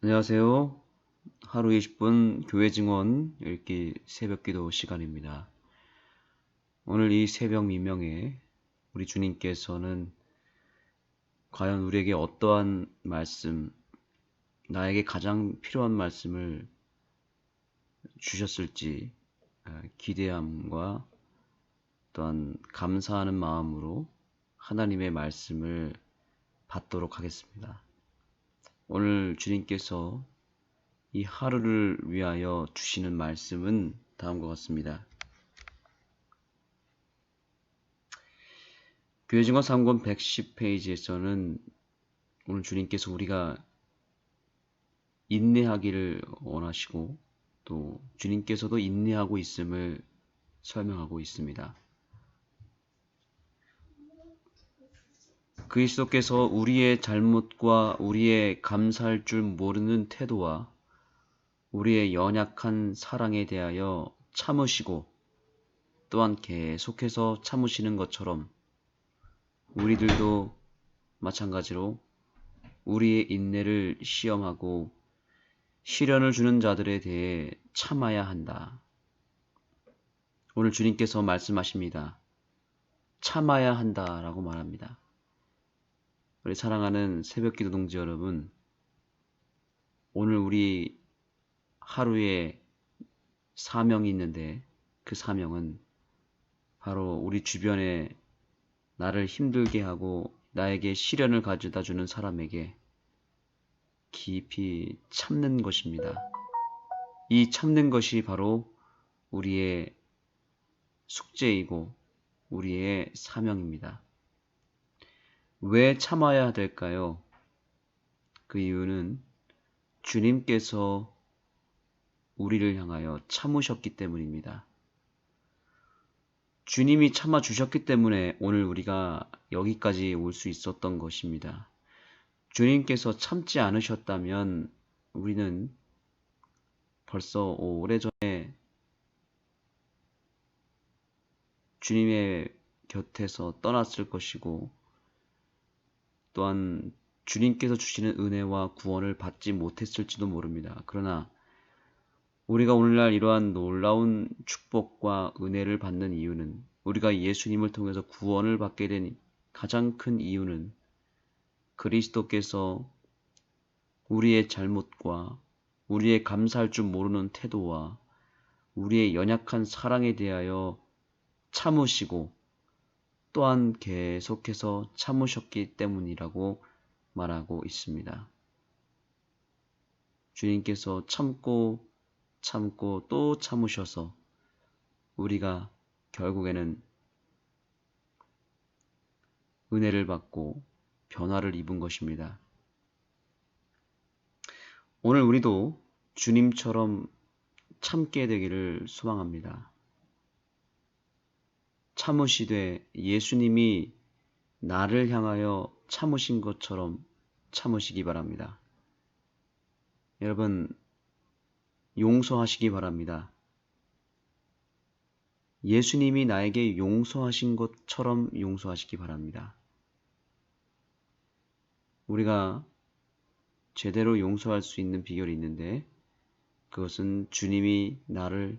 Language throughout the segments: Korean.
안녕하세요. 하루 20분 교회 증언 읽기 새벽기도 시간입니다. 오늘 이 새벽 미명에 우리 주님께서는 과연 우리에게 어떠한 말씀, 나에게 가장 필요한 말씀을 주셨을지 기대함과 또한 감사하는 마음으로 하나님의 말씀을 받도록 하겠습니다. 오늘 주님께서 이 하루를 위하여 주시는 말씀은 다음과 같습니다. 교회증언 3권 110페이지에서는 오늘 주님께서 우리가 인내하기를 원하시고 또 주님께서도 인내하고 있음을 설명하고 있습니다. 그리스도께서 우리의 잘못과 우리의 감사할 줄 모르는 태도와 우리의 연약한 사랑에 대하여 참으시고 또한 계속해서 참으시는 것처럼 우리들도 마찬가지로 우리의 인내를 시험하고 시련을 주는 자들에 대해 참아야 한다. 오늘 주님께서 말씀하십니다. 참아야 한다라고 말합니다. 우리 사랑하는 새벽기도 동지 여러분, 오늘 우리 하루에 사명이 있는데 그 사명은 바로 우리 주변에 나를 힘들게 하고 나에게 시련을 가져다 주는 사람에게 깊이 참는 것입니다. 이 참는 것이 바로 우리의 숙제이고 우리의 사명입니다. 왜 참아야 될까요? 그 이유는 주님께서 우리를 향하여 참으셨기 때문입니다. 주님이 참아주셨기 때문에 오늘 우리가 여기까지 올 수 있었던 것입니다. 주님께서 참지 않으셨다면 우리는 벌써 오래전에 주님의 곁에서 떠났을 것이고 또한 주님께서 주시는 은혜와 구원을 받지 못했을지도 모릅니다. 그러나 우리가 오늘날 이러한 놀라운 축복과 은혜를 받는 이유는 우리가 예수님을 통해서 구원을 받게 된 가장 큰 이유는 그리스도께서 우리의 잘못과 우리의 감사할 줄 모르는 태도와 우리의 연약한 사랑에 대하여 참으시고 또한 계속해서 참으셨기 때문이라고 말하고 있습니다. 주님께서 참고 또 참으셔서 우리가 결국에는 은혜를 받고 변화를 입은 것입니다. 오늘 우리도 주님처럼 참게 되기를 소망합니다. 참으시되 예수님이 나를 향하여 참으신 것처럼 참으시기 바랍니다. 여러분, 용서하시기 바랍니다. 예수님이 나에게 용서하신 것처럼 용서하시기 바랍니다. 우리가 제대로 용서할 수 있는 비결이 있는데 그것은 주님이 나를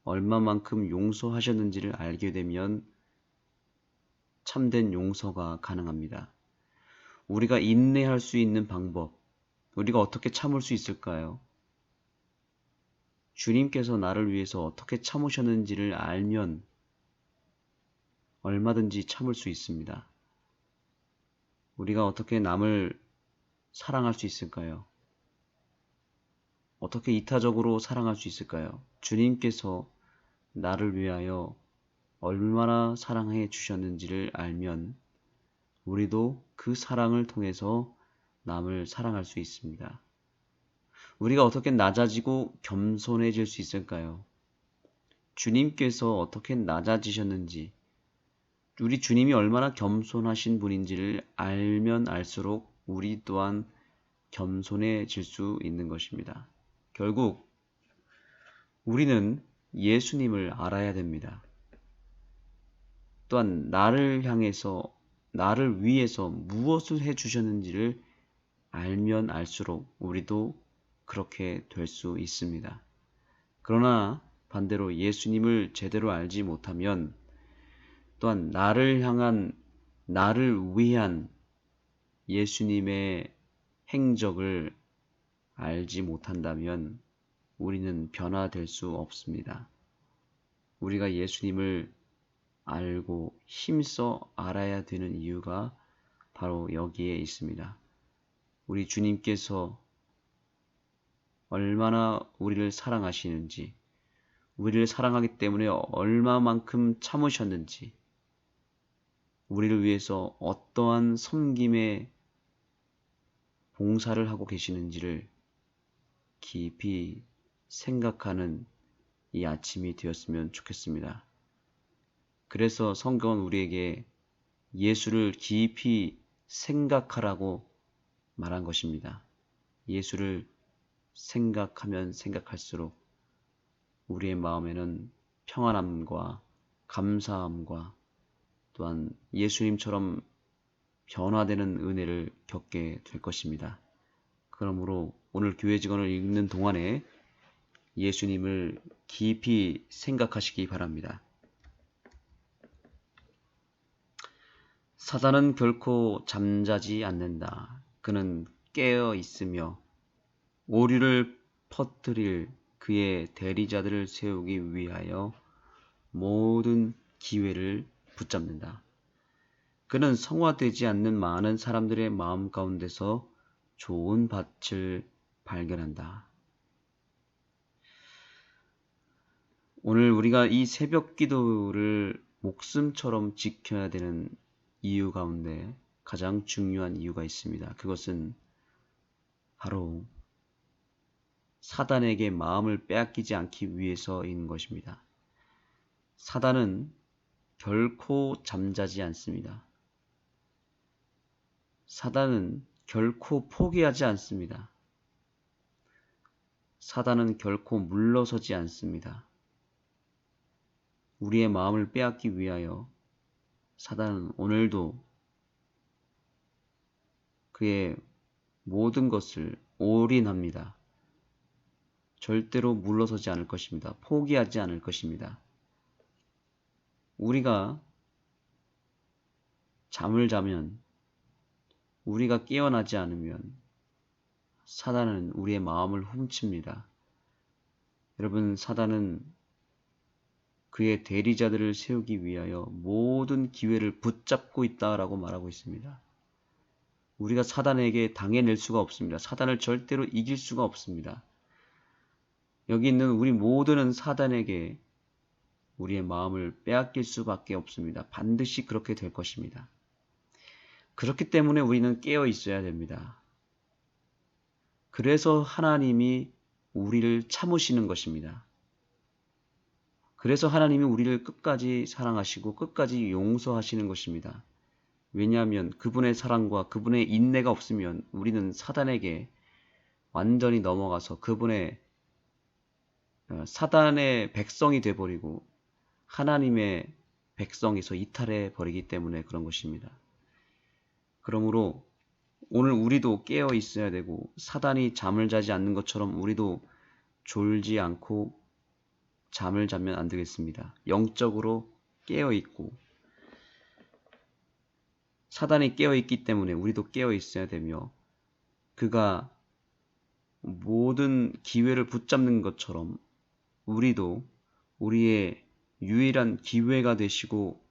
얼마만큼 용서하셨는지를 알게 되면 참된 용서가 가능합니다. 우리가 인내할 수 있는 방법, 우리가 어떻게 참을 수 있을까요? 주님께서 나를 위해서 어떻게 참으셨는지를 알면 얼마든지 참을 수 있습니다. 우리가 어떻게 남을 사랑할 수 있을까요? 어떻게 이타적으로 사랑할 수 있을까요? 주님께서 나를 위하여 얼마나 사랑해 주셨는지를 알면 우리도 그 사랑을 통해서 남을 사랑할 수 있습니다. 우리가 어떻게 낮아지고 겸손해질 수 있을까요? 주님께서 어떻게 낮아지셨는지, 우리 주님이 얼마나 겸손하신 분인지를 알면 알수록 우리 또한 겸손해질 수 있는 것입니다. 결국 우리는 예수님을 알아야 됩니다. 또한 나를 향해서, 나를 위해서 무엇을 해주셨는지를 알면 알수록 우리도 그렇게 될 수 있습니다. 그러나 반대로 예수님을 제대로 알지 못하면 또한 나를 위한 예수님의 행적을 알지 못한다면 우리는 변화될 수 없습니다. 우리가 예수님을 알고 힘써 알아야 되는 이유가 바로 여기에 있습니다. 우리 주님께서 얼마나 우리를 사랑하시는지, 우리를 사랑하기 때문에 얼마만큼 참으셨는지, 우리를 위해서 어떠한 섬김의 봉사를 하고 계시는지를 깊이 생각하는 이 아침이 되었으면 좋겠습니다. 그래서 성경은 우리에게 예수를 깊이 생각하라고 말한 것입니다. 예수를 생각하면 생각할수록 우리의 마음에는 평안함과 감사함과 또한 예수님처럼 변화되는 은혜를 겪게 될 것입니다. 그러므로 오늘 교회 직원을 읽는 동안에 예수님을 깊이 생각하시기 바랍니다. 사단은 결코 잠자지 않는다. 그는 깨어 있으며 오류를 퍼뜨릴 그의 대리자들을 세우기 위하여 모든 기회를 붙잡는다. 그는 성화되지 않는 많은 사람들의 마음 가운데서 좋은 밭을 발견한다. 오늘 우리가 이 새벽 기도를 목숨처럼 지켜야 되는 이유 가운데 가장 중요한 이유가 있습니다. 그것은 바로 사단에게 마음을 빼앗기지 않기 위해서인 것입니다. 사단은 결코 잠자지 않습니다. 사단은 결코 포기하지 않습니다. 사단은 결코 물러서지 않습니다. 우리의 마음을 빼앗기 위하여 사단은 오늘도 그의 모든 것을 올인합니다. 절대로 물러서지 않을 것입니다. 포기하지 않을 것입니다. 우리가 잠을 자면, 우리가 깨어나지 않으면 사단은 우리의 마음을 훔칩니다. 여러분, 사단은 그의 대리자들을 세우기 위하여 모든 기회를 붙잡고 있다라고 말하고 있습니다. 우리가 사단에게 당해낼 수가 없습니다. 사단을 절대로 이길 수가 없습니다. 여기 있는 우리 모두는 사단에게 우리의 마음을 빼앗길 수밖에 없습니다. 반드시 그렇게 될 것입니다. 그렇기 때문에 우리는 깨어 있어야 됩니다. 그래서 하나님이 우리를 참으시는 것입니다. 그래서 하나님이 우리를 끝까지 사랑하시고 끝까지 용서하시는 것입니다. 왜냐하면 그분의 사랑과 그분의 인내가 없으면 우리는 사단에게 완전히 넘어가서 그분의 사단의 백성이 되어버리고 하나님의 백성에서 이탈해 버리기 때문에 그런 것입니다. 그러므로 오늘 우리도 깨어 있어야 되고 사단이 잠을 자지 않는 것처럼 우리도 졸지 않고 잠을 자면 안 되겠습니다. 영적으로 깨어 있고 사단이 깨어 있기 때문에 우리도 깨어 있어야 되며 그가 모든 기회를 붙잡는 것처럼 우리도 우리의 유일한 기회가 되시고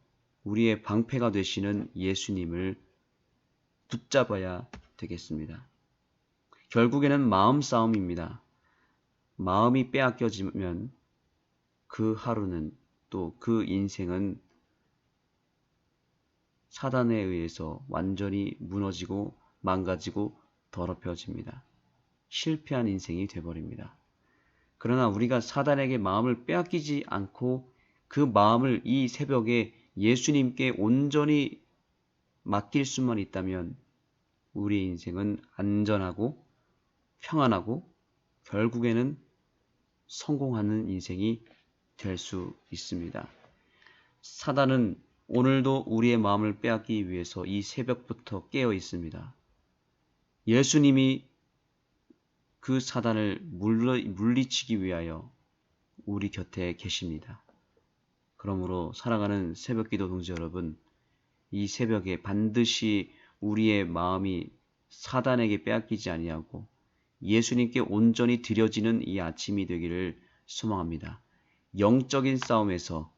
우리의 방패가 되시는 예수님을 붙잡아야 되겠습니다. 결국에는 마음 싸움입니다. 마음이 빼앗겨지면 그 하루는 또 그 인생은 사단에 의해서 완전히 무너지고 망가지고 더럽혀집니다. 실패한 인생이 되어버립니다. 그러나 우리가 사단에게 마음을 빼앗기지 않고 그 마음을 이 새벽에 예수님께 온전히 맡길 수만 있다면 우리 인생은 안전하고 평안하고 결국에는 성공하는 인생이 될 수 있습니다. 사단은 오늘도 우리의 마음을 빼앗기 위해서 이 새벽부터 깨어 있습니다. 예수님이 그 사단을 물리치기 위하여 우리 곁에 계십니다. 그러므로 사랑하는 새벽기도 동지 여러분, 이 새벽에 반드시 우리의 마음이 사단에게 빼앗기지 아니하고 예수님께 온전히 드려지는 이 아침이 되기를 소망합니다. 영적인 싸움에서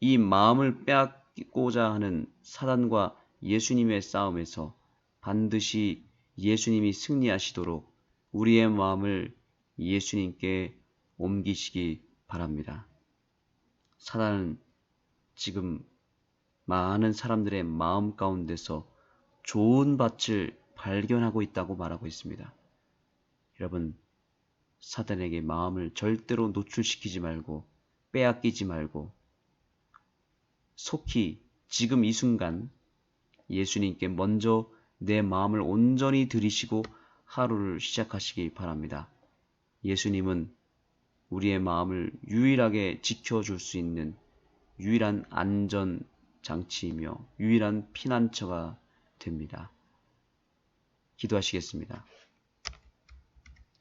이 마음을 빼앗고자 하는 사단과 예수님의 싸움에서 반드시 예수님이 승리하시도록 우리의 마음을 예수님께 옮기시기 바랍니다. 사단은 지금 많은 사람들의 마음 가운데서 좋은 밭을 발견하고 있다고 말하고 있습니다. 여러분, 사단에게 마음을 절대로 노출시키지 말고 빼앗기지 말고 속히 지금 이 순간 예수님께 먼저 내 마음을 온전히 드리시고 하루를 시작하시기 바랍니다. 예수님은 우리의 마음을 유일하게 지켜줄 수 있는 유일한 안전장치이며 유일한 피난처가 됩니다. 기도하시겠습니다.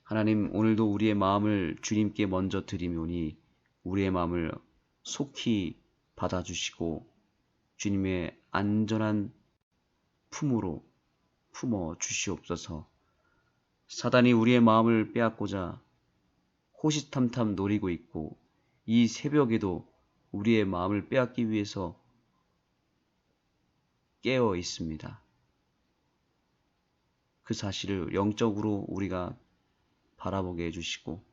하나님, 오늘도 우리의 마음을 주님께 먼저 드리오니 우리의 마음을 속히 받아주시고 주님의 안전한 품으로 품어 주시옵소서. 사단이 우리의 마음을 빼앗고자 호시탐탐 노리고 있고 이 새벽에도 우리의 마음을 빼앗기 위해서 깨어 있습니다. 그 사실을 영적으로 우리가 바라보게 해주시고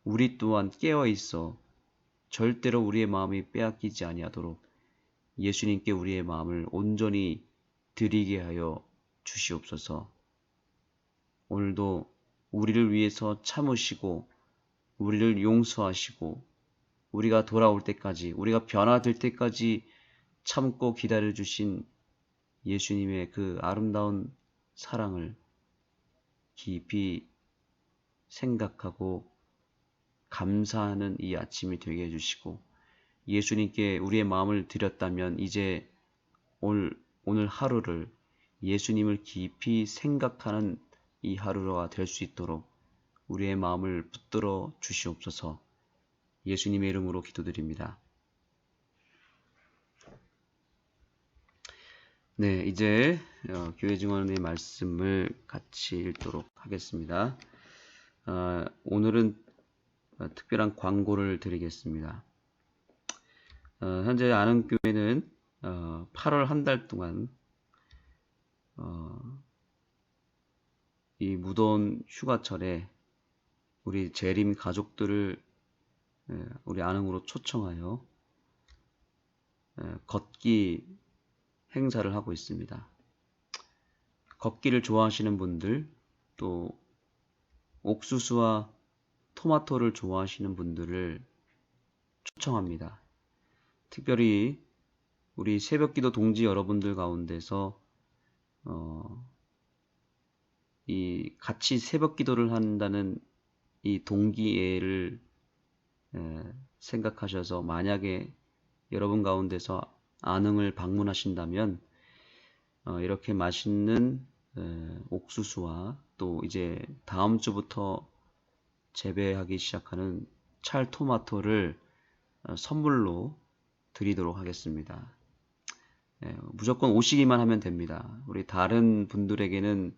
우리 또한 깨어 있어 절대로 우리의 마음이 빼앗기지 아니하도록 예수님께 우리의 마음을 온전히 드리게 하여 주시옵소서. 오늘도 우리를 위해서 참으시고 우리를 용서하시고 우리가 돌아올 때까지 우리가 변화될 때까지 참고 기다려주신 예수님의 그 아름다운 사랑을 깊이 생각하고 감사하는 이 아침이 되게 해주시고 예수님께 우리의 마음을 드렸다면 이제 오늘 하루를 예수님을 깊이 생각하는 이 하루가 될 수 있도록 우리의 마음을 붙들어 주시옵소서. 예수님의 이름으로 기도드립니다. 네, 이제 교회 증언의 말씀을 같이 읽도록 하겠습니다. 오늘은 특별한 광고를 드리겠습니다. 현재 아는 교회는 8월 한 달 동안 이 무더운 휴가철에 우리 재림 가족들을 우리 안흥으로 초청하여 걷기 행사를 하고 있습니다. 걷기를 좋아하시는 분들, 또 옥수수와 토마토를 좋아하시는 분들을 초청합니다. 특별히 우리 새벽기도 동지 여러분들 가운데서 이 같이 새벽기도를 한다는 이 동기애를 생각하셔서 만약에 여러분 가운데서 안흥을 방문하신다면 이렇게 맛있는 옥수수와 또 이제 다음 주부터 재배하기 시작하는 찰토마토를 선물로 드리도록 하겠습니다. 무조건 오시기만 하면 됩니다. 우리 다른 분들에게는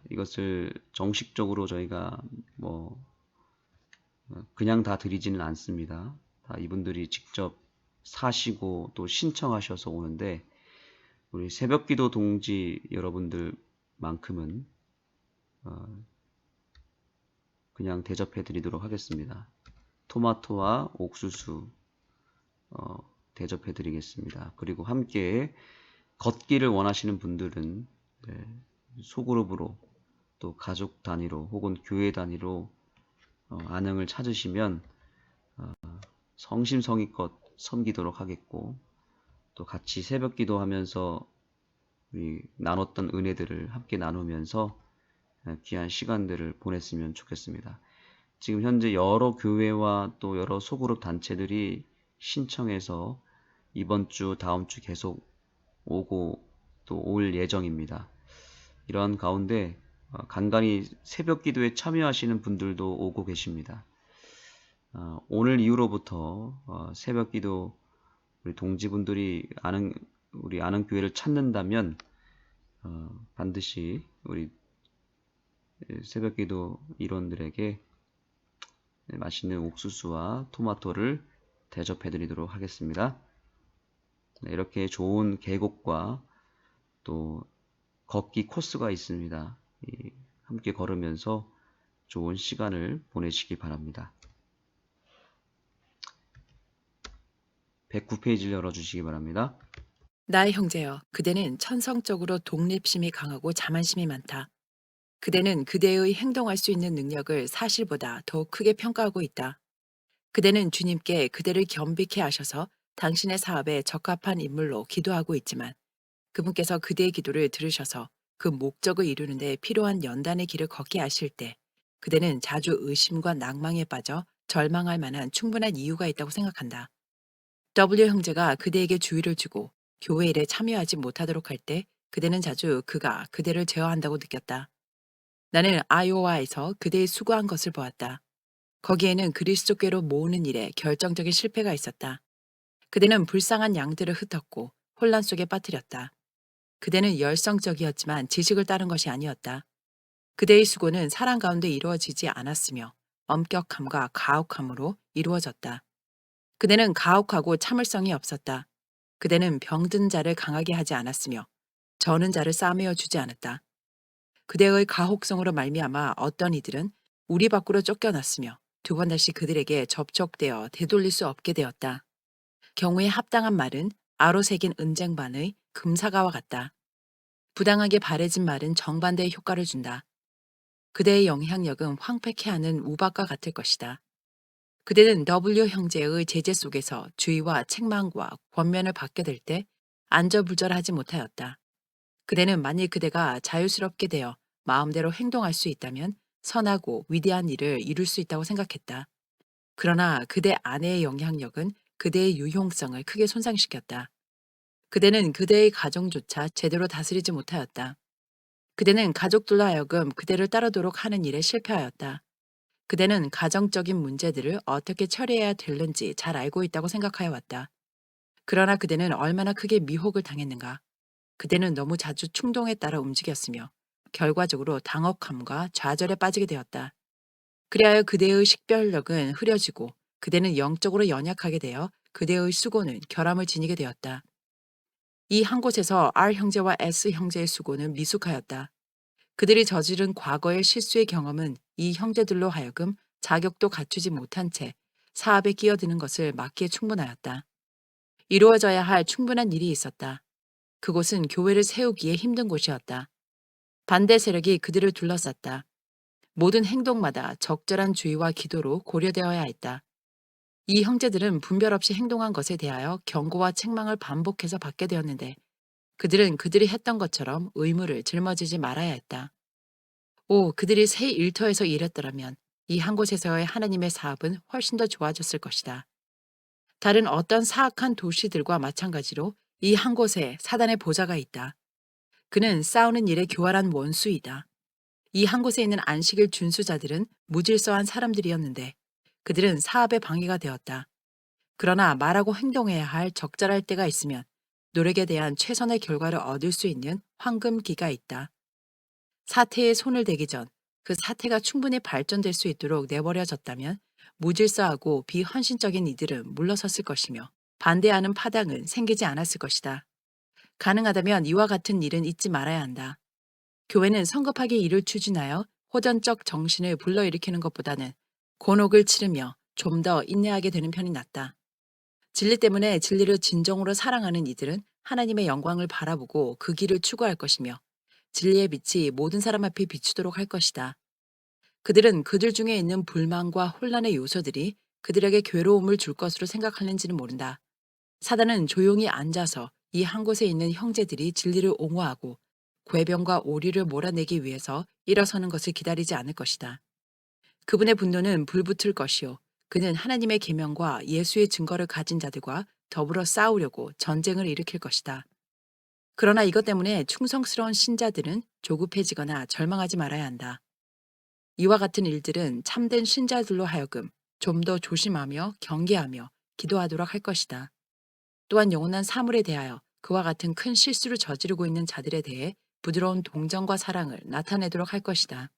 이것을 정식적으로 저희가 그냥 다 드리지는 않습니다. 다 이분들이 직접 사시고 또 신청하셔서 오는데 우리 새벽기도 동지 여러분들만큼은 그냥 대접해 드리도록 하겠습니다. 토마토와 옥수수 대접해 드리겠습니다. 그리고 함께 걷기를 원하시는 분들은 소그룹으로 또 가족 단위로 혹은 교회 단위로 안흥을 찾으시면 성심성의껏 섬기도록 하겠고 또 같이 새벽 기도하면서 우리 나눴던 은혜들을 함께 나누면서 귀한 시간들을 보냈으면 좋겠습니다. 지금 현재 여러 교회와 또 여러 소그룹 단체들이 신청해서 이번 주 다음 주 계속 오고 또 올 예정입니다. 이런 가운데 간간히 새벽 기도에 참여하시는 분들도 오고 계십니다. 오늘 이후로부터 새벽 기도 우리 동지분들이 우리 아는 교회를 찾는다면 반드시 우리 새벽 기도 일원들에게 맛있는 옥수수와 토마토를 대접해 드리도록 하겠습니다. 이렇게 좋은 계곡과 또 걷기 코스가 있습니다. 함께 걸으면서 좋은 시간을 보내시기 바랍니다. 109페이지를 열어주시기 바랍니다. 나의 형제여, 그대는 천성적으로 독립심이 강하고 자만심이 많다. 그대는 그대의 행동할 수 있는 능력을 사실보다 더 크게 평가하고 있다. 그대는 주님께 그대를 겸비케 하셔서 당신의 사업에 적합한 인물로 기도하고 있지만 그분께서 그대의 기도를 들으셔서 그 목적을 이루는 데 필요한 연단의 길을 걷게 하실 때 그대는 자주 의심과 낭망에 빠져 절망할 만한 충분한 이유가 있다고 생각한다. W 형제가 그대에게 주의를 주고 교회 일에 참여하지 못하도록 할 때 그대는 자주 그가 그대를 제어한다고 느꼈다. 나는 아이오와에서 그대의 수고한 것을 보았다. 거기에는 그리스도교로 모으는 일에 결정적인 실패가 있었다. 그대는 불쌍한 양들을 흩었고 혼란 속에 빠뜨렸다. 그대는 열성적이었지만 지식을 따른 것이 아니었다. 그대의 수고는 사랑 가운데 이루어지지 않았으며 엄격함과 가혹함으로 이루어졌다. 그대는 가혹하고 참을성이 없었다. 그대는 병든 자를 강하게 하지 않았으며 저는 자를 싸매어 주지 않았다. 그대의 가혹성으로 말미암아 어떤 이들은 우리 밖으로 쫓겨났으며 두 번 다시 그들에게 접촉되어 되돌릴 수 없게 되었다. 경우에 합당한 말은 아로 새긴 은쟁반의 금사과와 같다. 부당하게 바래진 말은 정반대의 효과를 준다. 그대의 영향력은 황폐케 하는 우박과 같을 것이다. 그대는 W 형제의 제재 속에서 주의와 책망과 권면을 받게 될 때 안절부절하지 못하였다. 그대는 만일 그대가 자유스럽게 되어 마음대로 행동할 수 있다면 선하고 위대한 일을 이룰 수 있다고 생각했다. 그러나 그대 아내의 영향력은 그대의 유용성을 크게 손상시켰다. 그대는 그대의 가정조차 제대로 다스리지 못하였다. 그대는 가족들로 하여금 그대를 따르도록 하는 일에 실패하였다. 그대는 가정적인 문제들을 어떻게 처리해야 되는지 잘 알고 있다고 생각하여 왔다. 그러나 그대는 얼마나 크게 미혹을 당했는가. 그대는 너무 자주 충동에 따라 움직였으며 결과적으로 당혹함과 좌절에 빠지게 되었다. 그리하여 그대의 식별력은 흐려지고 그대는 영적으로 연약하게 되어 그대의 수고는 결함을 지니게 되었다. 이 한 곳에서 R 형제와 S 형제의 수고는 미숙하였다. 그들이 저지른 과거의 실수의 경험은 이 형제들로 하여금 자격도 갖추지 못한 채 사업에 끼어드는 것을 막기에 충분하였다. 이루어져야 할 충분한 일이 있었다. 그곳은 교회를 세우기에 힘든 곳이었다. 반대 세력이 그들을 둘러쌌다. 모든 행동마다 적절한 주의와 기도로 고려되어야 했다. 이 형제들은 분별 없이 행동한 것에 대하여 경고와 책망을 반복해서 받게 되었는데 그들은 그들이 했던 것처럼 의무를 짊어지지 말아야 했다. 그들이 새 일터에서 일했더라면 이 한 곳에서의 하나님의 사업은 훨씬 더 좋아졌을 것이다. 다른 어떤 사악한 도시들과 마찬가지로 이 한 곳에 사단의 보좌가 있다. 그는 싸우는 일에 교활한 원수이다. 이 한 곳에 있는 안식일 준수자들은 무질서한 사람들이었는데 그들은 사업에 방해가 되었다. 그러나 말하고 행동해야 할 적절할 때가 있으면 노력에 대한 최선의 결과를 얻을 수 있는 황금기가 있다. 사태에 손을 대기 전 그 사태가 충분히 발전될 수 있도록 내버려졌다면 무질서하고 비헌신적인 이들은 물러섰을 것이며 반대하는 파당은 생기지 않았을 것이다. 가능하다면 이와 같은 일은 잊지 말아야 한다. 교회는 성급하게 일을 추진하여 호전적 정신을 불러일으키는 것보다는 곤혹을 치르며 좀 더 인내하게 되는 편이 낫다. 진리 때문에 진리를 진정으로 사랑하는 이들은 하나님의 영광을 바라보고 그 길을 추구할 것이며 진리의 빛이 모든 사람 앞에 비추도록 할 것이다. 그들은 그들 중에 있는 불만과 혼란의 요소들이 그들에게 괴로움을 줄 것으로 생각하는지는 모른다. 사단은 조용히 앉아서 이 한 곳에 있는 형제들이 진리를 옹호하고 궤변과 오리를 몰아내기 위해서 일어서는 것을 기다리지 않을 것이다. 그분의 분노는 불붙을 것이요. 그는 하나님의 계명과 예수의 증거를 가진 자들과 더불어 싸우려고 전쟁을 일으킬 것이다. 그러나 이것 때문에 충성스러운 신자들은 조급해지거나 절망하지 말아야 한다. 이와 같은 일들은 참된 신자들로 하여금 좀 더 조심하며 경계하며 기도하도록 할 것이다. 또한 영원한 사물에 대하여 그와 같은 큰 실수를 저지르고 있는 자들에 대해 부드러운 동정과 사랑을 나타내도록 할 것이다.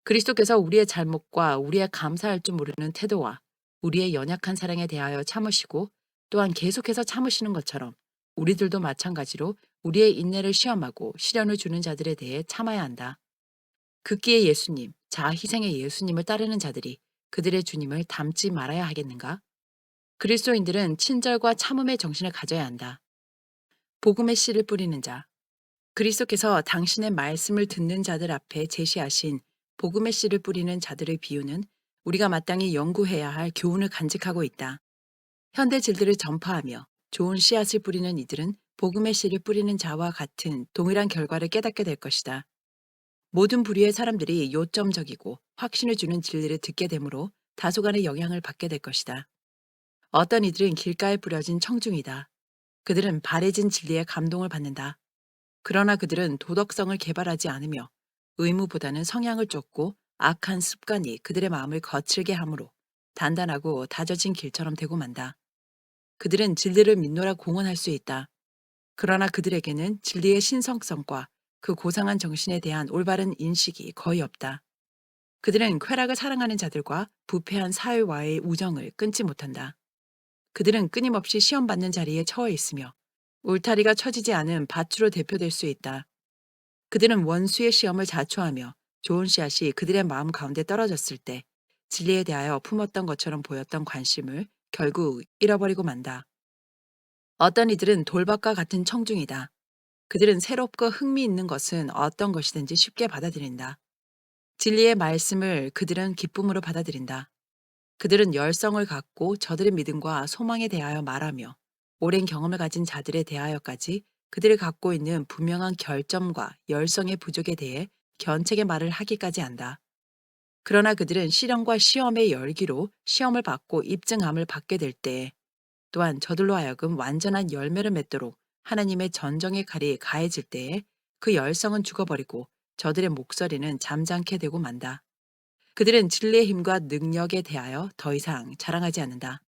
그리스도께서 우리의 잘못과 우리의 감사할 줄 모르는 태도와 우리의 연약한 사랑에 대하여 참으시고 또한 계속해서 참으시는 것처럼 우리들도 마찬가지로 우리의 인내를 시험하고 시련을 주는 자들에 대해 참아야 한다. 극기의 예수님, 자아 희생의 예수님을 따르는 자들이 그들의 주님을 닮지 말아야 하겠는가? 그리스도인들은 친절과 참음의 정신을 가져야 한다. 복음의 씨를 뿌리는 자. 그리스도께서 당신의 말씀을 듣는 자들 앞에 제시하신 복음의 씨를 뿌리는 자들의 비유는 우리가 마땅히 연구해야 할 교훈을 간직하고 있다. 현대 진리를 전파하며 좋은 씨앗을 뿌리는 이들은 복음의 씨를 뿌리는 자와 같은 동일한 결과를 깨닫게 될 것이다. 모든 부류의 사람들이 요점적이고 확신을 주는 진리를 듣게 되므로 다소간의 영향을 받게 될 것이다. 어떤 이들은 길가에 뿌려진 청중이다. 그들은 바래진 진리에 감동을 받는다. 그러나 그들은 도덕성을 개발하지 않으며 의무보다는 성향을 쫓고 악한 습관이 그들의 마음을 거칠게 하므로 단단하고 다져진 길처럼 되고 만다. 그들은 진리를 믿노라 공언할 수 있다. 그러나 그들에게는 진리의 신성성과 그 고상한 정신에 대한 올바른 인식이 거의 없다. 그들은 쾌락을 사랑하는 자들과 부패한 사회와의 우정을 끊지 못한다. 그들은 끊임없이 시험받는 자리에 처해 있으며 울타리가 쳐지지 않은 밭으로 대표될 수 있다. 그들은 원수의 시험을 자초하며 좋은 씨앗이 그들의 마음 가운데 떨어졌을 때 진리에 대하여 품었던 것처럼 보였던 관심을 결국 잃어버리고 만다. 어떤 이들은 돌밭과 같은 청중이다. 그들은 새롭고 흥미있는 것은 어떤 것이든지 쉽게 받아들인다. 진리의 말씀을 그들은 기쁨으로 받아들인다. 그들은 열성을 갖고 저들의 믿음과 소망에 대하여 말하며 오랜 경험을 가진 자들에 대하여까지 그들이 갖고 있는 분명한 결점과 열성의 부족에 대해 견책의 말을 하기까지 한다. 그러나 그들은 시련과 시험의 열기로 시험을 받고 입증함을 받게 될 때 또한 저들로 하여금 완전한 열매를 맺도록 하나님의 전정의 칼이 가해질 때에 그 열성은 죽어버리고 저들의 목소리는 잠잠케 되고 만다. 그들은 진리의 힘과 능력에 대하여 더 이상 자랑하지 않는다.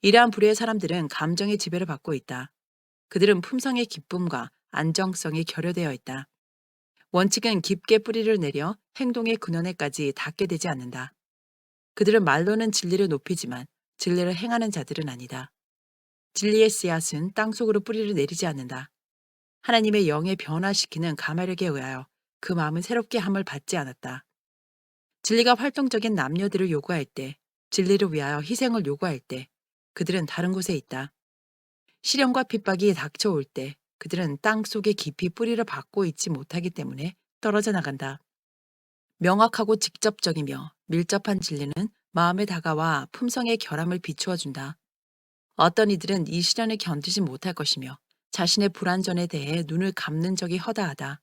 이러한 부류의 사람들은 감정의 지배를 받고 있다. 그들은 품성의 기쁨과 안정성이 결여되어 있다. 원칙은 깊게 뿌리를 내려 행동의 근원에까지 닿게 되지 않는다. 그들은 말로는 진리를 높이지만 진리를 행하는 자들은 아니다. 진리의 씨앗은 땅속으로 뿌리를 내리지 않는다. 하나님의 영에 변화시키는 가마력에 의하여 그 마음은 새롭게 함을 받지 않았다. 진리가 활동적인 남녀들을 요구할 때, 진리를 위하여 희생을 요구할 때, 그들은 다른 곳에 있다. 시련과 핍박이 닥쳐올 때, 그들은 땅 속에 깊이 뿌리를 받고 있지 못하기 때문에 떨어져 나간다. 명확하고 직접적이며 밀접한 진리는 마음에 다가와 품성의 결함을 비추어 준다. 어떤 이들은 이 시련을 견디지 못할 것이며 자신의 불완전에 대해 눈을 감는 적이 허다하다.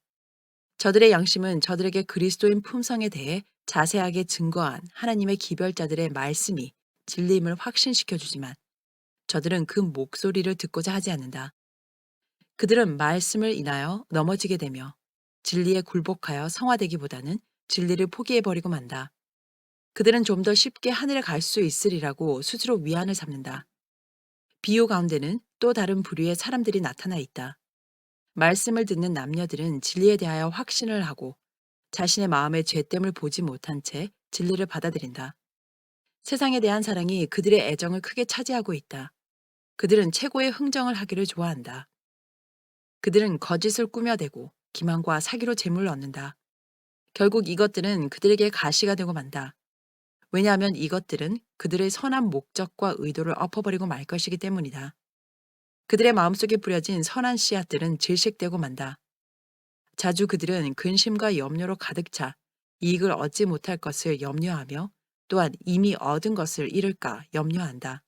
저들의 양심은 저들에게 그리스도인 품성에 대해 자세하게 증거한 하나님의 기별자들의 말씀이 진리임을 확신시켜 주지만 저들은 그 목소리를 듣고자 하지 않는다. 그들은 말씀을 인하여 넘어지게 되며 진리에 굴복하여 성화되기보다는 진리를 포기해버리고 만다. 그들은 좀 더 쉽게 하늘에 갈 수 있으리라고 스스로 위안을 삼는다. 비유 가운데는 또 다른 부류의 사람들이 나타나 있다. 말씀을 듣는 남녀들은 진리에 대하여 확신을 하고 자신의 마음의 죄됨을 보지 못한 채 진리를 받아들인다. 세상에 대한 사랑이 그들의 애정을 크게 차지하고 있다. 그들은 최고의 흥정을 하기를 좋아한다. 그들은 거짓을 꾸며대고 기만과 사기로 재물을 얻는다. 결국 이것들은 그들에게 가시가 되고 만다. 왜냐하면 이것들은 그들의 선한 목적과 의도를 엎어버리고 말 것이기 때문이다. 그들의 마음속에 뿌려진 선한 씨앗들은 질식되고 만다. 자주 그들은 근심과 염려로 가득 차 이익을 얻지 못할 것을 염려하며 또한 이미 얻은 것을 잃을까 염려한다.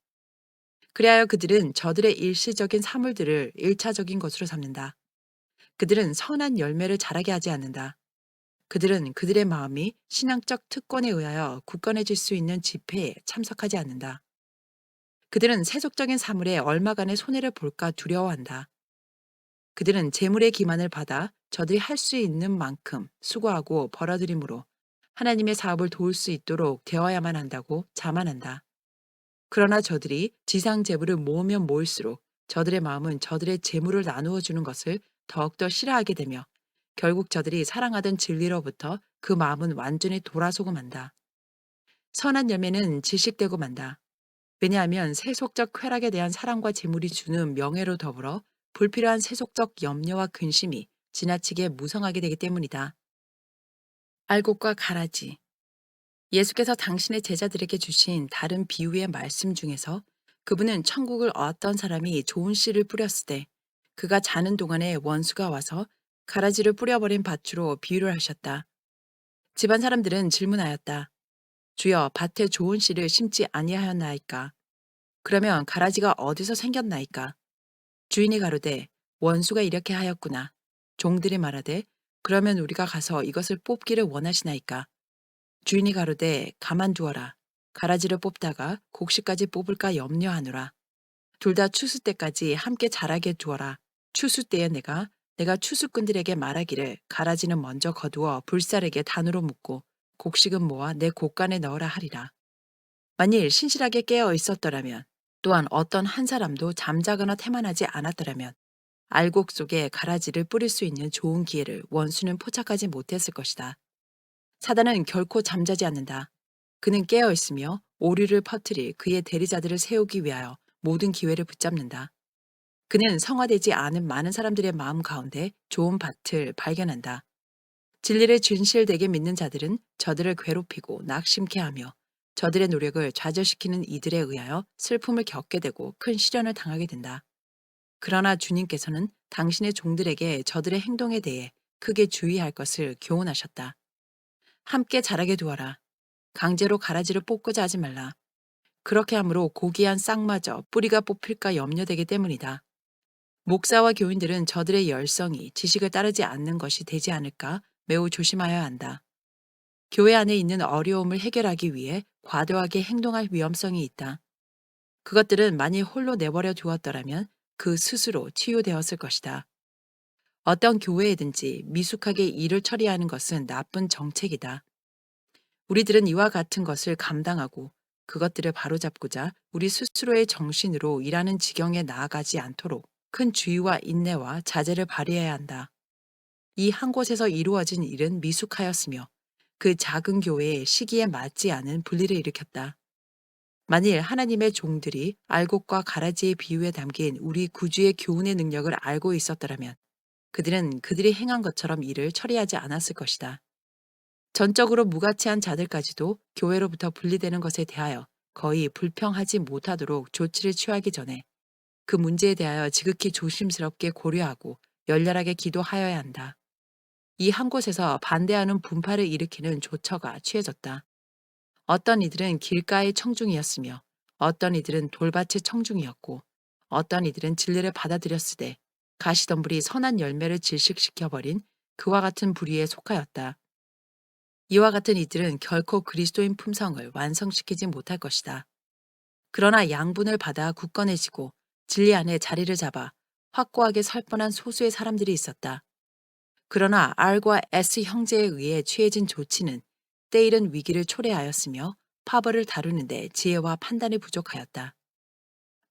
그리하여 그들은 저들의 일시적인 사물들을 일차적인 것으로 삼는다. 그들은 선한 열매를 자라게 하지 않는다. 그들은 그들의 마음이 신앙적 특권에 의하여 굳건해질 수 있는 집회에 참석하지 않는다. 그들은 세속적인 사물에 얼마간의 손해를 볼까 두려워한다. 그들은 재물의 기만을 받아 저들이 할 수 있는 만큼 수고하고 벌어들임으로 하나님의 사업을 도울 수 있도록 되어야만 한다고 자만한다. 그러나 저들이 지상 재물을 모으면 모을수록 저들의 마음은 저들의 재물을 나누어 주는 것을 더욱더 싫어하게 되며 결국 저들이 사랑하던 진리로부터 그 마음은 완전히 돌아서고 만다. 선한 열매는 질식되고 만다. 왜냐하면 세속적 쾌락에 대한 사랑과 재물이 주는 명예로 더불어 불필요한 세속적 염려와 근심이 지나치게 무성하게 되기 때문이다. 알곡과 가라지. 예수께서 당신의 제자들에게 주신 다른 비유의 말씀 중에서 그분은 천국을 어떤 사람이 좋은 씨를 뿌렸을 때 그가 자는 동안에 원수가 와서 가라지를 뿌려버린 밭으로 비유를 하셨다. 집안 사람들은 질문하였다. 주여, 밭에 좋은 씨를 심지 아니하였나이까? 그러면 가라지가 어디서 생겼나이까? 주인이 가로되 원수가 이렇게 하였구나. 종들이 말하되 그러면 우리가 가서 이것을 뽑기를 원하시나이까? 주인이 가로되 가만두어라. 가라지를 뽑다가 곡식까지 뽑을까 염려하노라. 둘 다 추수 때까지 함께 자라게 두어라. 추수 때에 내가 추수꾼들에게 말하기를 가라지는 먼저 거두어 불사르게 단으로 묶고 곡식은 모아 내 곡간에 넣으라 하리라. 만일 신실하게 깨어 있었더라면 또한 어떤 한 사람도 잠자거나 태만하지 않았더라면 알곡 속에 가라지를 뿌릴 수 있는 좋은 기회를 원수는 포착하지 못했을 것이다. 사단은 결코 잠자지 않는다. 그는 깨어 있으며 오류를 퍼뜨릴 그의 대리자들을 세우기 위하여 모든 기회를 붙잡는다. 그는 성화되지 않은 많은 사람들의 마음 가운데 좋은 밭을 발견한다. 진리를 진실되게 믿는 자들은 저들을 괴롭히고 낙심케 하며 저들의 노력을 좌절시키는 이들에 의하여 슬픔을 겪게 되고 큰 시련을 당하게 된다. 그러나 주님께서는 당신의 종들에게 저들의 행동에 대해 크게 주의할 것을 교훈하셨다. 함께 자라게 두어라. 강제로 가라지를 뽑고자 하지 말라. 그렇게 함으로 고귀한 싹마저 뿌리가 뽑힐까 염려되기 때문이다. 목사와 교인들은 저들의 열성이 지식을 따르지 않는 것이 되지 않을까 매우 조심하여야 한다. 교회 안에 있는 어려움을 해결하기 위해 과도하게 행동할 위험성이 있다. 그것들은 만일 홀로 내버려 두었더라면 그 스스로 치유되었을 것이다. 어떤 교회에든지 미숙하게 일을 처리하는 것은 나쁜 정책이다. 우리들은 이와 같은 것을 감당하고 그것들을 바로잡고자 우리 스스로의 정신으로 일하는 지경에 나아가지 않도록 큰 주의와 인내와 자제를 발휘해야 한다. 이 한 곳에서 이루어진 일은 미숙하였으며 그 작은 교회의 시기에 맞지 않은 분리를 일으켰다. 만일 하나님의 종들이 알곡과 가라지의 비유에 담긴 우리 구주의 교훈의 능력을 알고 있었더라면 그들은 그들이 행한 것처럼 일을 처리하지 않았을 것이다. 전적으로 무가치한 자들까지도 교회로부터 분리되는 것에 대하여 거의 불평하지 못하도록 조치를 취하기 전에 그 문제에 대하여 지극히 조심스럽게 고려하고 열렬하게 기도하여야 한다. 이 한 곳에서 반대하는 분파를 일으키는 조처가 취해졌다. 어떤 이들은 길가의 청중이었으며 어떤 이들은 돌밭의 청중이었고 어떤 이들은 진리를 받아들였으되 가시덤불이 선한 열매를 질식시켜버린 그와 같은 부류에 속하였다. 이와 같은 이들은 결코 그리스도인 품성을 완성시키지 못할 것이다. 그러나 양분을 받아 굳건해지고 진리 안에 자리를 잡아 확고하게 설 뻔한 소수의 사람들이 있었다. 그러나 R과 S 형제에 의해 취해진 조치는 때이른 위기를 초래하였으며 파벌을 다루는데 지혜와 판단이 부족하였다.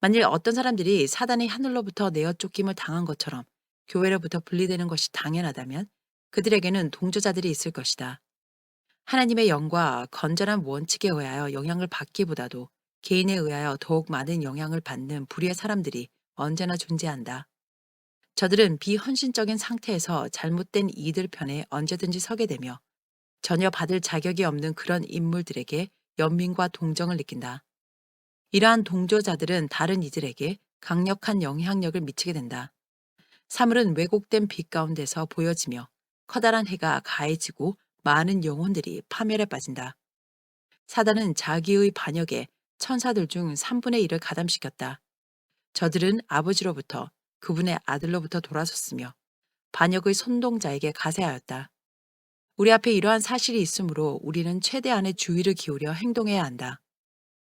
만일 어떤 사람들이 사단의 하늘로부터 내어 쫓김을 당한 것처럼 교회로부터 분리되는 것이 당연하다면 그들에게는 동조자들이 있을 것이다. 하나님의 영과 건전한 원칙에 의하여 영향을 받기보다도 개인에 의하여 더욱 많은 영향을 받는 불의의 사람들이 언제나 존재한다. 저들은 비헌신적인 상태에서 잘못된 이들 편에 언제든지 서게 되며 전혀 받을 자격이 없는 그런 인물들에게 연민과 동정을 느낀다. 이러한 동조자들은 다른 이들에게 강력한 영향력을 미치게 된다. 사물은 왜곡된 빛 가운데서 보여지며 커다란 해가 가해지고 많은 영혼들이 파멸에 빠진다. 사단은 자기의 반역에 천사들 중 3분의 1을 가담시켰다. 저들은 아버지로부터 그분의 아들로부터 돌아섰으며 반역의 선동자에게 가세하였다. 우리 앞에 이러한 사실이 있으므로 우리는 최대한의 주의를 기울여 행동해야 한다.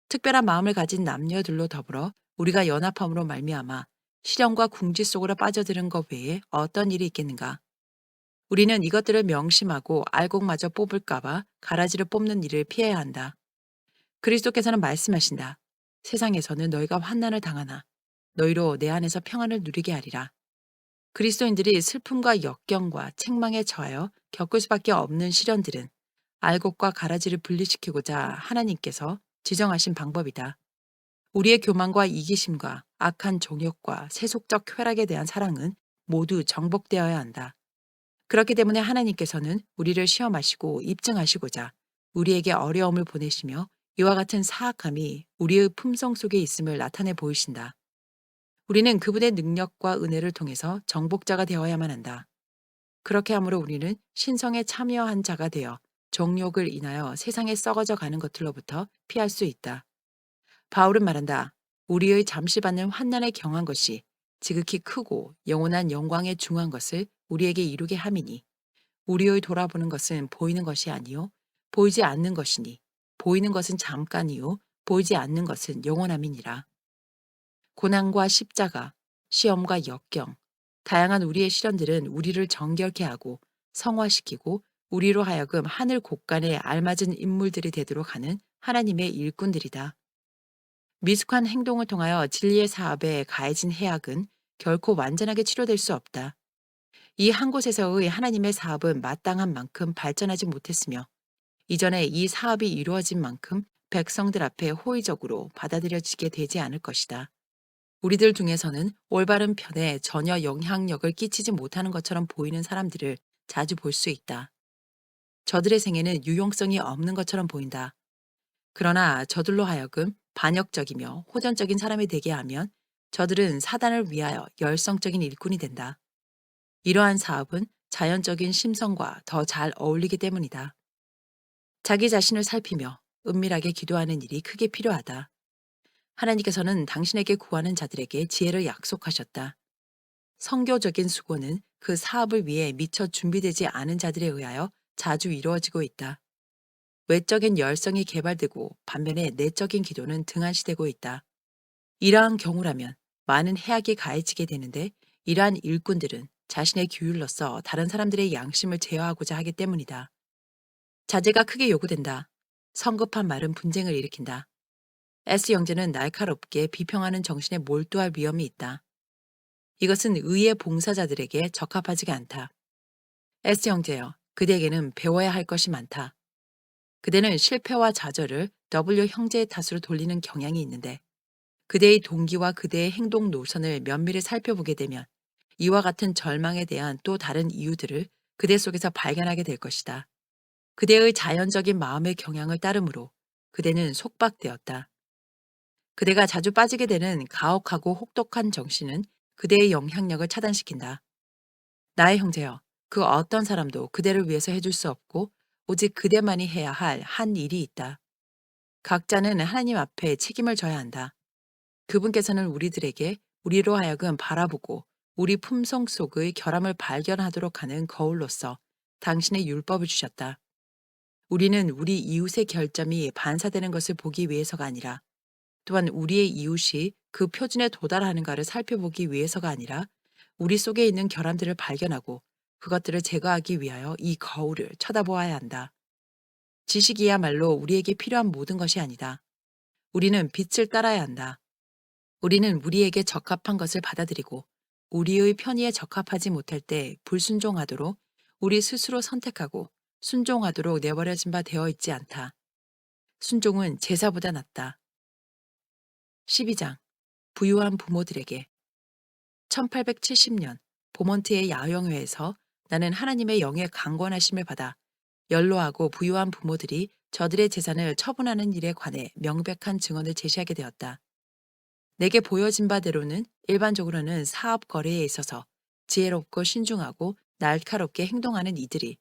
특별한 마음을 가진 남녀들로 더불어 우리가 연합함으로 말미암아 시련과 궁지 속으로 빠져드는 것 외에 어떤 일이 있겠는가? 우리는 이것들을 명심하고 알곡마저 뽑을까봐 가라지를 뽑는 일을 피해야 한다. 그리스도께서는 말씀하신다. 세상에서는 너희가 환난을 당하나 너희로 내 안에서 평안을 누리게 하리라. 그리스도인들이 슬픔과 역경과 책망에 처하여 겪을 수밖에 없는 시련들은 알곡과 가라지를 분리시키고자 하나님께서 지정하신 방법이다. 우리의 교만과 이기심과 악한 종욕과 세속적 쾌락에 대한 사랑은 모두 정복되어야 한다. 그렇기 때문에 하나님께서는 우리를 시험하시고 입증하시고자 우리에게 어려움을 보내시며 이와 같은 사악함이 우리의 품성 속에 있음을 나타내 보이신다. 우리는 그분의 능력과 은혜를 통해서 정복자가 되어야만 한다. 그렇게 함으로 우리는 신성에 참여한 자가 되어 정욕을 인하여 세상에 썩어져 가는 것들로부터 피할 수 있다. 바울은 말한다. 우리의 잠시 받는 환난에 경한 것이 지극히 크고 영원한 영광에 중한 것을 우리에게 이루게 함이니 우리의 돌아보는 것은 보이는 것이 아니요 보이지 않는 것이니 보이는 것은 잠깐이요 보이지 않는 것은 영원함이니라. 고난과 십자가, 시험과 역경, 다양한 우리의 시련들은 우리를 정결케 하고 성화시키고 우리로 하여금 하늘 곳간에 알맞은 인물들이 되도록 하는 하나님의 일꾼들이다. 미숙한 행동을 통하여 진리의 사업에 가해진 해악은 결코 완전하게 치료될 수 없다. 이 한 곳에서의 하나님의 사업은 마땅한 만큼 발전하지 못했으며 이전에 이 사업이 이루어진 만큼 백성들 앞에 호의적으로 받아들여지게 되지 않을 것이다. 우리들 중에서는 올바른 편에 전혀 영향력을 끼치지 못하는 것처럼 보이는 사람들을 자주 볼 수 있다. 저들의 생애는 유용성이 없는 것처럼 보인다. 그러나 저들로 하여금 반역적이며 호전적인 사람이 되게 하면 저들은 사단을 위하여 열성적인 일꾼이 된다. 이러한 사업은 자연적인 심성과 더 잘 어울리기 때문이다. 자기 자신을 살피며 은밀하게 기도하는 일이 크게 필요하다. 하나님께서는 당신에게 구하는 자들에게 지혜를 약속하셨다. 성교적인 수고는 그 사업을 위해 미처 준비되지 않은 자들에 의하여 자주 이루어지고 있다. 외적인 열성이 개발되고 반면에 내적인 기도는 등한시되고 있다. 이러한 경우라면 많은 해악이 가해지게 되는데 이러한 일꾼들은 자신의 규율로서 다른 사람들의 양심을 제어하고자 하기 때문이다. 자제가 크게 요구된다. 성급한 말은 분쟁을 일으킨다. S 형제는 날카롭게 비평하는 정신에 몰두할 위험이 있다. 이것은 의의 봉사자들에게 적합하지가 않다. S 형제여, 그대에게는 배워야 할 것이 많다. 그대는 실패와 좌절을 W 형제의 탓으로 돌리는 경향이 있는데 그대의 동기와 그대의 행동 노선을 면밀히 살펴보게 되면 이와 같은 절망에 대한 또 다른 이유들을 그대 속에서 발견하게 될 것이다. 그대의 자연적인 마음의 경향을 따르므로 그대는 속박되었다. 그대가 자주 빠지게 되는 가혹하고 혹독한 정신은 그대의 영향력을 차단시킨다. 나의 형제여, 그 어떤 사람도 그대를 위해서 해줄 수 없고 오직 그대만이 해야 할 한 일이 있다. 각자는 하나님 앞에 책임을 져야 한다. 그분께서는 우리들에게 우리로 하여금 바라보고 우리 품성 속의 결함을 발견하도록 하는 거울로서 당신의 율법을 주셨다. 우리는 우리 이웃의 결점이 반사되는 것을 보기 위해서가 아니라 또한 우리의 이웃이 그 표준에 도달하는가를 살펴보기 위해서가 아니라 우리 속에 있는 결함들을 발견하고 그것들을 제거하기 위하여 이 거울을 쳐다보아야 한다. 지식이야말로 우리에게 필요한 모든 것이 아니다. 우리는 빛을 따라야 한다. 우리는 우리에게 적합한 것을 받아들이고 우리의 편의에 적합하지 못할 때 불순종하도록 우리 스스로 선택하고 순종하도록 내버려진 바 되어 있지 않다. 순종은 제사보다 낫다. 12장 부유한 부모들에게 1870년 보먼트의 야영회에서 나는 하나님의 영의 강권하심을 받아 연로하고 부유한 부모들이 저들의 재산을 처분하는 일에 관해 명백한 증언을 제시하게 되었다. 내게 보여진 바대로는 일반적으로는 사업 거래에 있어서 지혜롭고 신중하고 날카롭게 행동하는 이들이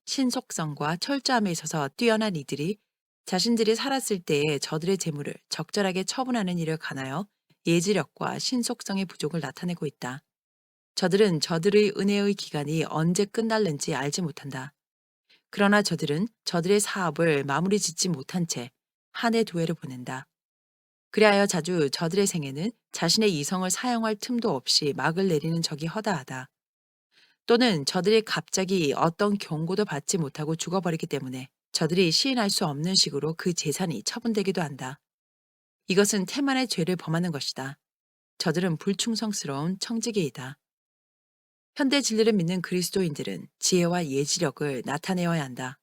신속성과 철저함에 있어서 뛰어난 이들이 자신들이 살았을 때에 저들의 재물을 적절하게 처분하는 일을 관하여 예지력과 신속성의 부족을 나타내고 있다. 저들은 저들의 은혜의 기간이 언제 끝날는지 알지 못한다. 그러나 저들은 저들의 사업을 마무리 짓지 못한 채 한 해 두 해를 보낸다. 그리하여 자주 저들의 생애는 자신의 이성을 사용할 틈도 없이 막을 내리는 적이 허다하다. 또는 저들이 갑자기 어떤 경고도 받지 못하고 죽어버리기 때문에 저들이 시인할 수 없는 식으로 그 재산이 처분되기도 한다. 이것은 태만의 죄를 범하는 것이다. 저들은 불충성스러운 청지기이다. 현대 진리를 믿는 그리스도인들은 지혜와 예지력을 나타내어야 한다.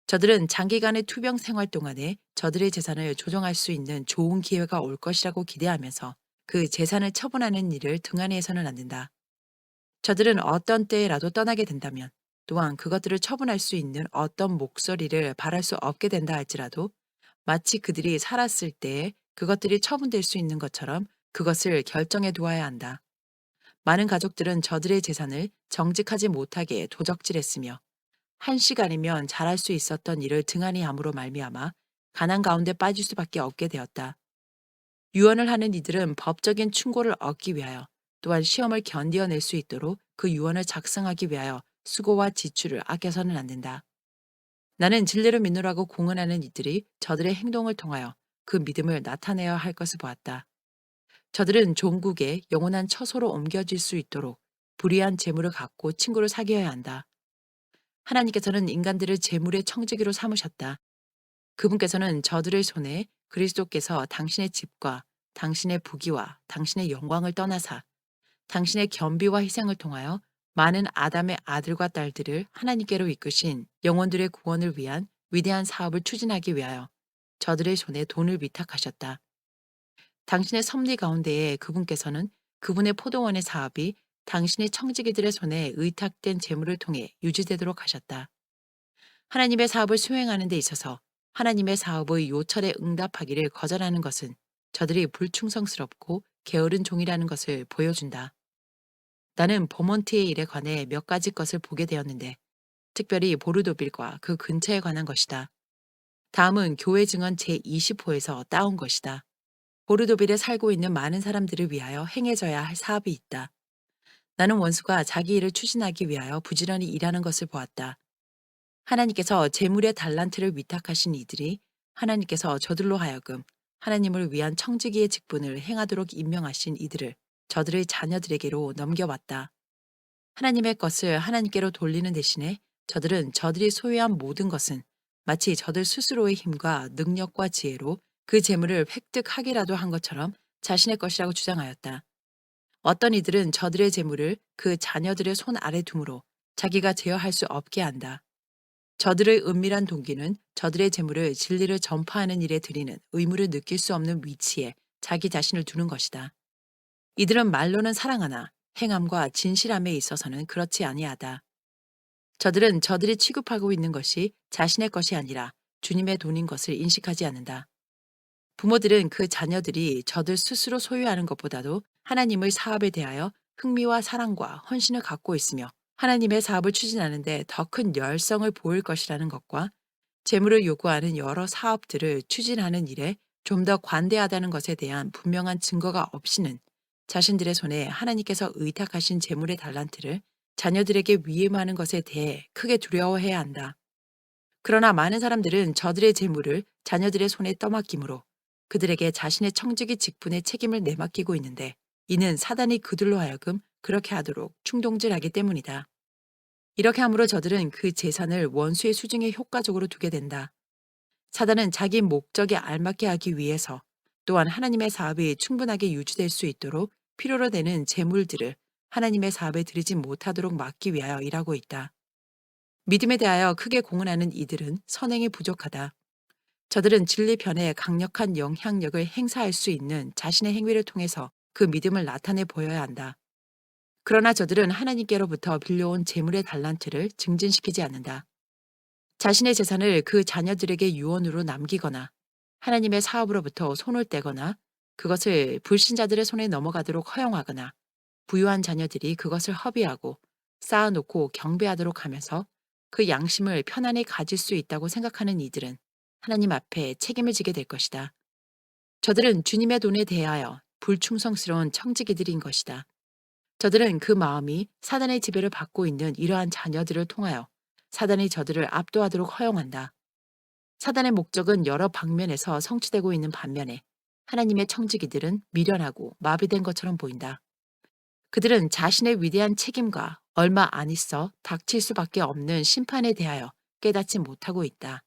저들은 장기간의 투병 생활 동안에 저들의 재산을 조정할 수 있는 좋은 기회가 올 것이라고 기대하면서 그 재산을 처분하는 일을 등한히 해서는 안 된다. 저들은 어떤 때라도 떠나게 된다면 또한 그것들을 처분할 수 있는 어떤 목소리를 바랄 수 없게 된다 할지라도 마치 그들이 살았을 때에 그것들이 처분될 수 있는 것처럼 그것을 결정해 두어야 한다. 많은 가족들은 저들의 재산을 정직하지 못하게 도적질했으며 한 시간이면 잘할 수 있었던 일을 등한히 함으로 말미암아 가난 가운데 빠질 수밖에 없게 되었다. 유언을 하는 이들은 법적인 충고를 얻기 위하여 또한 시험을 견디어낼 수 있도록 그 유언을 작성하기 위하여 수고와 지출을 아껴서는 안 된다. 나는 진리를 믿노라고 공언하는 이들이 저들의 행동을 통하여 그 믿음을 나타내야 할 것을 보았다. 저들은 종국에 영원한 처소로 옮겨질 수 있도록 불의한 재물을 갖고 친구를 사귀어야 한다. 하나님께서는 인간들을 재물의 청지기로 삼으셨다. 그분께서는 저들의 손에 그리스도께서 당신의 집과 당신의 부귀와 당신의 영광을 떠나사 당신의 겸비와 희생을 통하여 많은 아담의 아들과 딸들을 하나님께로 이끄신 영혼들의 구원을 위한 위대한 사업을 추진하기 위하여 저들의 손에 돈을 위탁하셨다. 당신의 섭리 가운데에 그분께서는 그분의 포도원의 사업이 당신의 청지기들의 손에 의탁된 재물을 통해 유지되도록 하셨다. 하나님의 사업을 수행하는 데 있어서 하나님의 사업의 요철에 응답하기를 거절하는 것은 저들이 불충성스럽고 게으른 종이라는 것을 보여준다. 나는 버몬트의 일에 관해 몇 가지 것을 보게 되었는데 특별히 보르도빌과 그 근처에 관한 것이다. 다음은 교회 증언 제20호에서 따온 것이다. 보르도빌에 살고 있는 많은 사람들을 위하여 행해져야 할 사업이 있다. 나는 원수가 자기 일을 추진하기 위하여 부지런히 일하는 것을 보았다. 하나님께서 재물의 달란트를 위탁하신 이들이 하나님께서 저들로 하여금 하나님을 위한 청지기의 직분을 행하도록 임명하신 이들을 저들의 자녀들에게로 넘겨왔다. 하나님의 것을 하나님께로 돌리는 대신에 저들은 저들이 소유한 모든 것은 마치 저들 스스로의 힘과 능력과 지혜로 그 재물을 획득하기라도 한 것처럼 자신의 것이라고 주장하였다. 어떤 이들은 저들의 재물을 그 자녀들의 손 아래 둠으로 자기가 제어할 수 없게 한다. 저들의 은밀한 동기는 저들의 재물을 진리를 전파하는 일에 드리는 의무를 느낄 수 없는 위치에 자기 자신을 두는 것이다. 이들은 말로는 사랑하나 행함과 진실함에 있어서는 그렇지 아니하다. 저들은 저들이 취급하고 있는 것이 자신의 것이 아니라 주님의 돈인 것을 인식하지 않는다. 부모들은 그 자녀들이 저들 스스로 소유하는 것보다도 하나님의 사업에 대하여 흥미와 사랑과 헌신을 갖고 있으며 하나님의 사업을 추진하는데 더 큰 열성을 보일 것이라는 것과 재물을 요구하는 여러 사업들을 추진하는 일에 좀 더 관대하다는 것에 대한 분명한 증거가 없이는 자신들의 손에 하나님께서 의탁하신 재물의 달란트를 자녀들에게 위임하는 것에 대해 크게 두려워해야 한다. 그러나 많은 사람들은 저들의 재물을 자녀들의 손에 떠맡기므로 그들에게 자신의 청지기 직분의 책임을 내맡기고 있는데 이는 사단이 그들로 하여금 그렇게 하도록 충동질하기 때문이다. 이렇게 함으로 저들은 그 재산을 원수의 수중에 효과적으로 두게 된다. 사단은 자기 목적에 알맞게 하기 위해서 또한 하나님의 사업이 충분하게 유지될 수 있도록 필요로 되는 재물들을 하나님의 사업에 들이지 못하도록 막기 위하여 일하고 있다. 믿음에 대하여 크게 공언하는 이들은 선행이 부족하다. 저들은 진리편에 강력한 영향력을 행사할 수 있는 자신의 행위를 통해서 그 믿음을 나타내 보여야 한다. 그러나 저들은 하나님께로부터 빌려온 재물의 달란트를 증진시키지 않는다. 자신의 재산을 그 자녀들에게 유언으로 남기거나 하나님의 사업으로부터 손을 떼거나 그것을 불신자들의 손에 넘어가도록 허용하거나 부유한 자녀들이 그것을 허비하고 쌓아놓고 경배하도록 하면서 그 양심을 편안히 가질 수 있다고 생각하는 이들은 하나님 앞에 책임을 지게 될 것이다. 저들은 주님의 돈에 대하여 불충성스러운 청지기들인 것이다. 저들은 그 마음이 사단의 지배를 받고 있는 이러한 자녀들을 통하여 사단이 저들을 압도하도록 허용한다. 사단의 목적은 여러 방면에서 성취되고 있는 반면에 하나님의 청지기들은 미련하고 마비된 것처럼 보인다. 그들은 자신의 위대한 책임과 얼마 안 있어 닥칠 수밖에 없는 심판에 대하여 깨닫지 못하고 있다.